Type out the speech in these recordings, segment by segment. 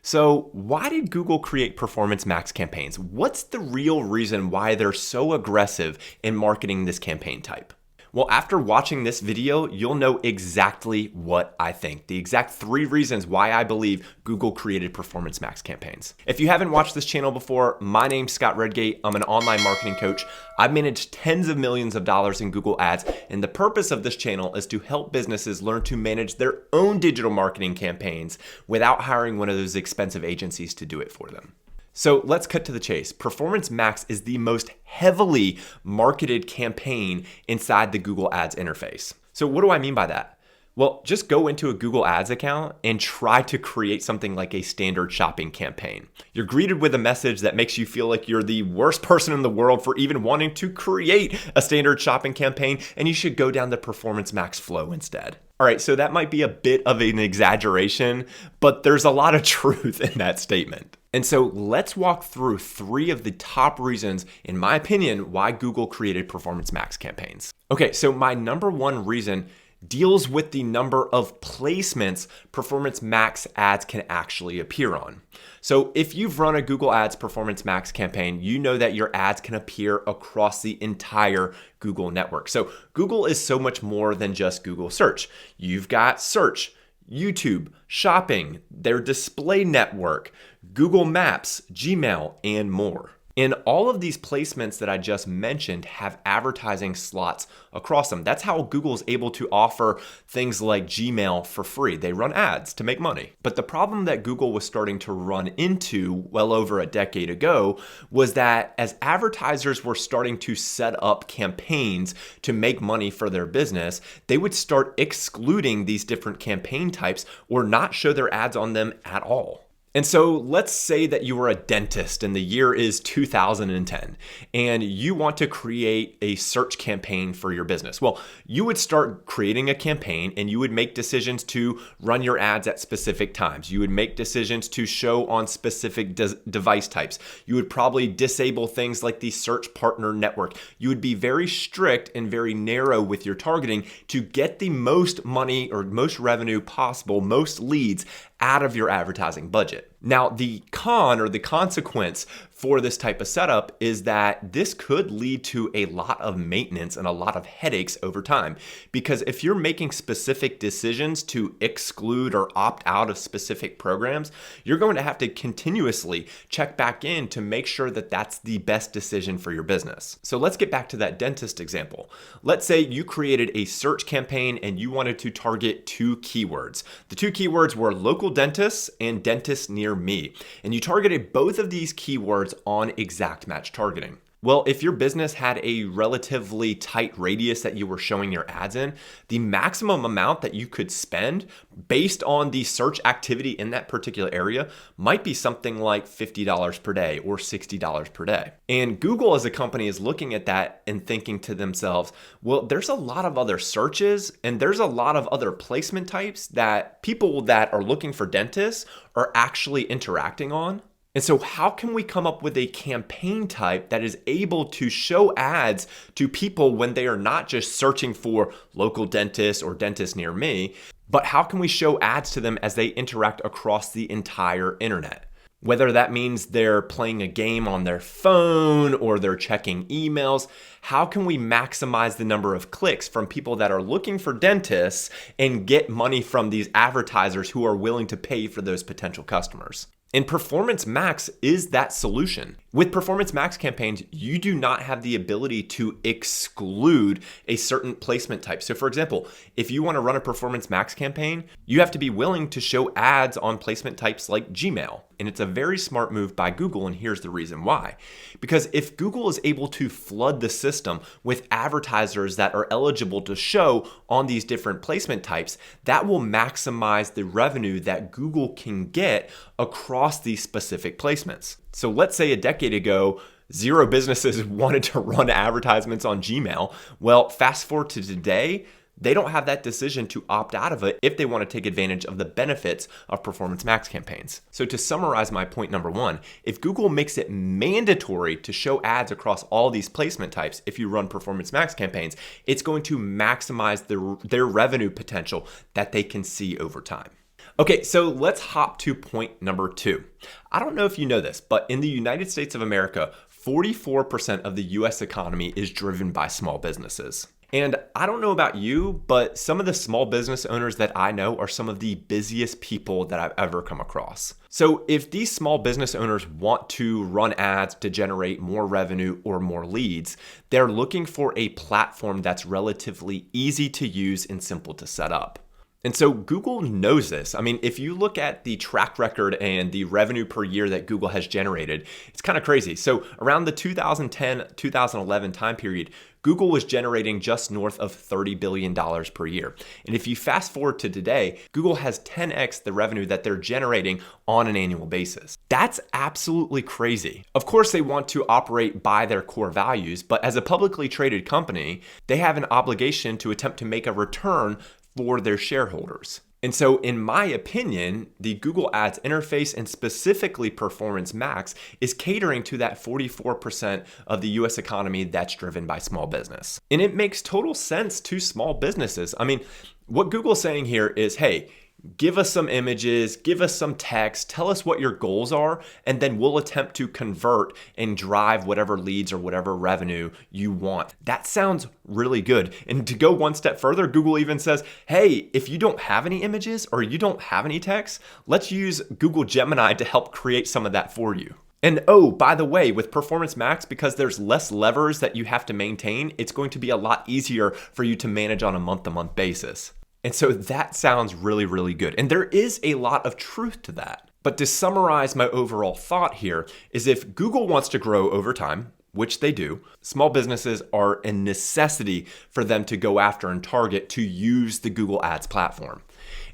So why did Google create Performance Max campaigns? What's the real reason why they're so aggressive in marketing this campaign type? Well, after watching this video, you'll know exactly what I think. The exact 3 reasons why I believe Google created Performance Max campaigns. If you haven't watched this channel before, my name's Scott Redgate. I'm an online marketing coach. I've managed tens of millions of dollars in Google Ads, and the purpose of this channel is to help businesses learn to manage their own digital marketing campaigns without hiring one of those expensive agencies to do it for them. So let's cut to the chase. Performance Max is the most heavily marketed campaign inside the Google Ads interface. So what do I mean by that? Well, just go into a Google Ads account and try to create something like a standard shopping campaign. You're greeted with a message that makes you feel like you're the worst person in the world for even wanting to create a standard shopping campaign, and you should go down the Performance Max flow instead. All right, so that might be a bit of an exaggeration, but there's a lot of truth in that statement. And so let's walk through 3 of the top reasons, in my opinion, why Google created Performance Max campaigns. Okay, so my number 1 reason deals with the number of placements Performance Max ads can actually appear on. So if you've run a Google Ads Performance Max campaign, you know that your ads can appear across the entire Google network. So Google is so much more than just Google search. You've got search, YouTube, shopping, their display network, Google Maps, Gmail, and more. And all of these placements that I just mentioned have advertising slots across them. That's how Google is able to offer things like Gmail for free. They run ads to make money. But the problem that Google was starting to run into well over a decade ago was that as advertisers were starting to set up campaigns to make money for their business, they would start excluding these different campaign types or not show their ads on them at all. And so let's say that you were a dentist and the year is 2010 and you want to create a search campaign for your business. Well, you would start creating a campaign and you would make decisions to run your ads at specific times. You would make decisions to show on specific device types. You would probably disable things like the search partner network. You would be very strict and very narrow with your targeting to get the most money or most revenue possible, most leads out of your advertising budget. Now, the con or the consequence for this type of setup is that this could lead to a lot of maintenance and a lot of headaches over time. Because if you're making specific decisions to exclude or opt out of specific programs, you're going to have to continuously check back in to make sure that that's the best decision for your business. So let's get back to that dentist example. Let's say you created a search campaign and you wanted to target 2 keywords. The 2 keywords were local dentists and dentists near me. And you targeted both of these keywords on exact match targeting. Well, if your business had a relatively tight radius that you were showing your ads in, the maximum amount that you could spend based on the search activity in that particular area might be something like $50 per day or $60 per day. And Google as a company is looking at that and thinking to themselves, well, there's a lot of other searches and there's a lot of other placement types that people that are looking for dentists are actually interacting on. And so how can we come up with a campaign type that is able to show ads to people when they are not just searching for local dentist or dentist near me, but how can we show ads to them as they interact across the entire internet? Whether that means they're playing a game on their phone or they're checking emails, how can we maximize the number of clicks from people that are looking for dentists and get money from these advertisers who are willing to pay for those potential customers? And Performance Max is that solution. With Performance Max campaigns, you do not have the ability to exclude a certain placement type. So for example, if you want to run a Performance Max campaign, you have to be willing to show ads on placement types like Gmail. And it's a very smart move by Google, and here's the reason why. Because if Google is able to flood the system with advertisers that are eligible to show on these different placement types, that will maximize the revenue that Google can get across these specific placements. So let's say a decade ago, 0 businesses wanted to run advertisements on Gmail. Well, fast forward to today, they don't have that decision to opt out of it if they want to take advantage of the benefits of Performance Max campaigns. So to summarize my point number 1, if Google makes it mandatory to show ads across all these placement types, if you run Performance Max campaigns, it's going to maximize their revenue potential that they can see over time. Okay, so let's hop to point number 2. I don't know if you know this, but in the United States of America, 44% of the US economy is driven by small businesses. And I don't know about you, but some of the small business owners that I know are some of the busiest people that I've ever come across. So if these small business owners want to run ads to generate more revenue or more leads, they're looking for a platform that's relatively easy to use and simple to set up. And so Google knows this. I mean, if you look at the track record and the revenue per year that Google has generated, it's kind of crazy. So around the 2010-2011 time period, Google was generating just north of $30 billion per year. And if you fast forward to today, Google has 10x the revenue that they're generating on an annual basis. That's absolutely crazy. Of course, they want to operate by their core values, but as a publicly traded company, they have an obligation to attempt to make a return for their shareholders. And so in my opinion, the Google Ads interface and specifically Performance Max is catering to that 44% of the US economy that's driven by small business. And it makes total sense to small businesses. I mean, what Google's saying here is, hey, give us some images, give us some text, tell us what your goals are, and then we'll attempt to convert and drive whatever leads or whatever revenue you want. That sounds really good. And to go one step further, Google even says, hey, if you don't have any images or you don't have any text, let's use Google Gemini to help create some of that for you. And oh, by the way, with Performance Max, because there's less levers that you have to maintain, it's going to be a lot easier for you to manage on a month-to-month basis. And so that sounds really, really good. And there is a lot of truth to that. But to summarize my overall thought here is if Google wants to grow over time, which they do, small businesses are a necessity for them to go after and target to use the Google Ads platform.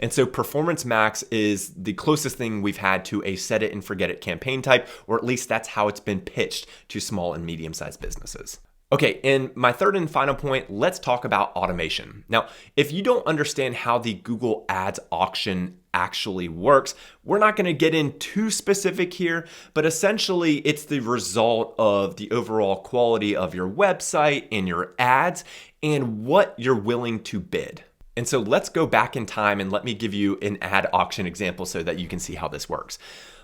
And so Performance Max is the closest thing we've had to a set it and forget it campaign type, or at least that's how it's been pitched to small and medium-sized businesses. Okay, and my third and final point, let's talk about automation. Now, if you don't understand how the Google Ads auction actually works, we're not going to get in too specific here, but essentially it's the result of the overall quality of your website and your ads and what you're willing to bid. And so let's go back in time and let me give you an ad auction example so that you can see how this works.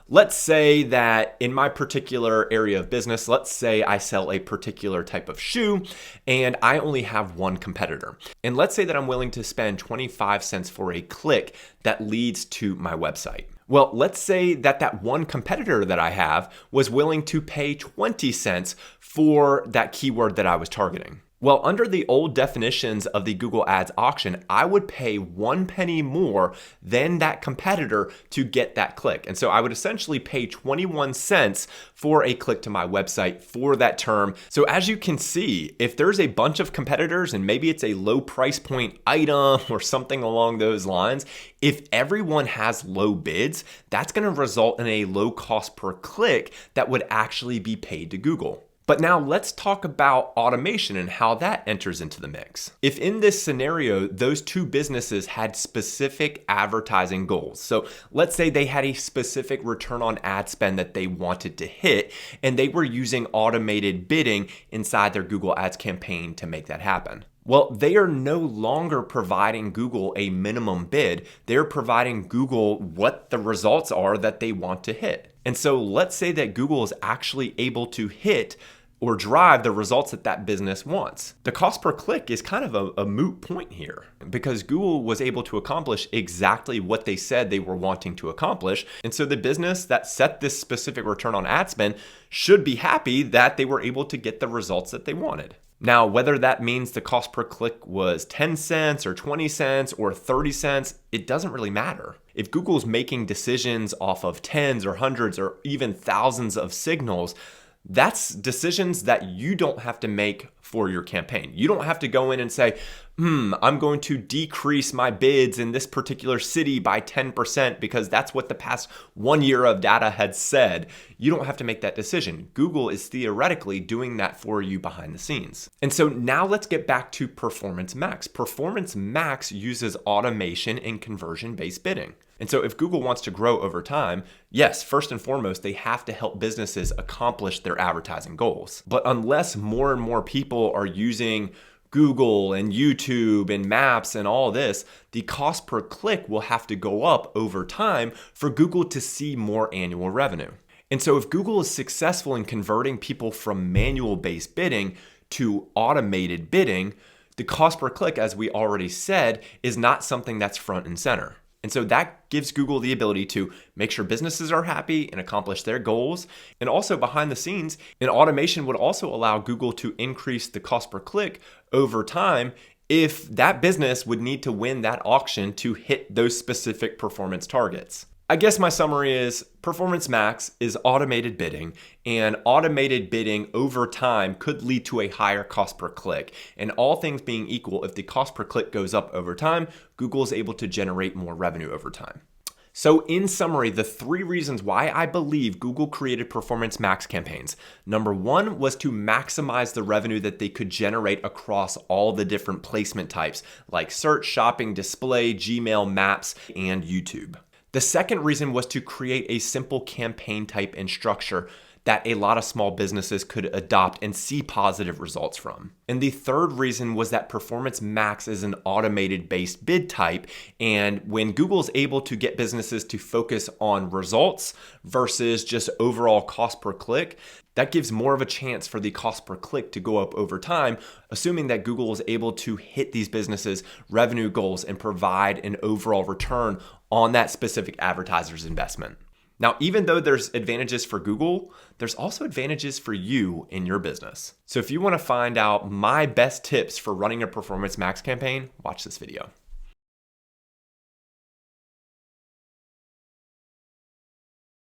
Let's say that in my particular area of business, let's say I sell a particular type of shoe and I only have one competitor. And let's say that I'm willing to spend 25 cents for a click that leads to my website. Well, let's say that that one competitor that I have was willing to pay 20 cents for that keyword that I was targeting. Well, under the old definitions of the Google Ads auction, I would pay 1 penny more than that competitor to get that click. And so I would essentially pay 21 cents for a click to my website for that term. So as you can see, if there's a bunch of competitors and maybe it's a low price point item or something along those lines, if everyone has low bids, that's going to result in a low cost per click that would actually be paid to Google. But now let's talk about automation and how that enters into the mix. If in this scenario, those two businesses had specific advertising goals. So let's say they had a specific return on ad spend that they wanted to hit, and they were using automated bidding inside their Google Ads campaign to make that happen. Well, they are no longer providing Google a minimum bid. They're providing Google what the results are that they want to hit. And so let's say that Google is actually able to hit or drive the results that that business wants. The cost per click is kind of a moot point here because Google was able to accomplish exactly what they said they were wanting to accomplish. And so the business that set this specific return on ad spend should be happy that they were able to get the results that they wanted. Now, whether that means the cost per click was 10 cents or 20 cents or 30 cents, it doesn't really matter. If Google's making decisions off of tens or hundreds or even thousands of signals, that's decisions that you don't have to make for your campaign. You don't have to go in and say, I'm going to decrease my bids in this particular city by 10% because that's what the past 1 year of data had said. You don't have to make that decision. Google is theoretically doing that for you behind the scenes. And so now let's get back to Performance Max. Performance Max uses automation and conversion-based bidding. And so if Google wants to grow over time, yes, first and foremost, they have to help businesses accomplish their advertising goals. But unless more and more people are using Google and YouTube and Maps and all this, the cost per click will have to go up over time for Google to see more annual revenue. And so if Google is successful in converting people from manual-based bidding to automated bidding, the cost per click, as we already said, is not something that's front and center. And so that gives Google the ability to make sure businesses are happy and accomplish their goals. And also behind the scenes, an automation would also allow Google to increase the cost per click over time if that business would need to win that auction to hit those specific performance targets. I guess my summary is Performance Max is automated bidding, and automated bidding over time could lead to a higher cost per click. And all things being equal, if the cost per click goes up over time, Google is able to generate more revenue over time. So in summary, the 3 reasons why I believe Google created Performance Max campaigns. Number 1 was to maximize the revenue that they could generate across all the different placement types like search, shopping, display, Gmail, Maps, and YouTube. The second reason was to create a simple campaign type and structure that a lot of small businesses could adopt and see positive results from. And the third reason was that Performance Max is an automated based bid type. And when Google's able to get businesses to focus on results versus just overall cost per click, that gives more of a chance for the cost per click to go up over time, assuming that Google is able to hit these businesses' revenue goals and provide an overall return on that specific advertiser's investment. Now, even though there's advantages for Google, there's also advantages for you in your business. So if you want to find out my best tips for running a Performance Max campaign, watch this video.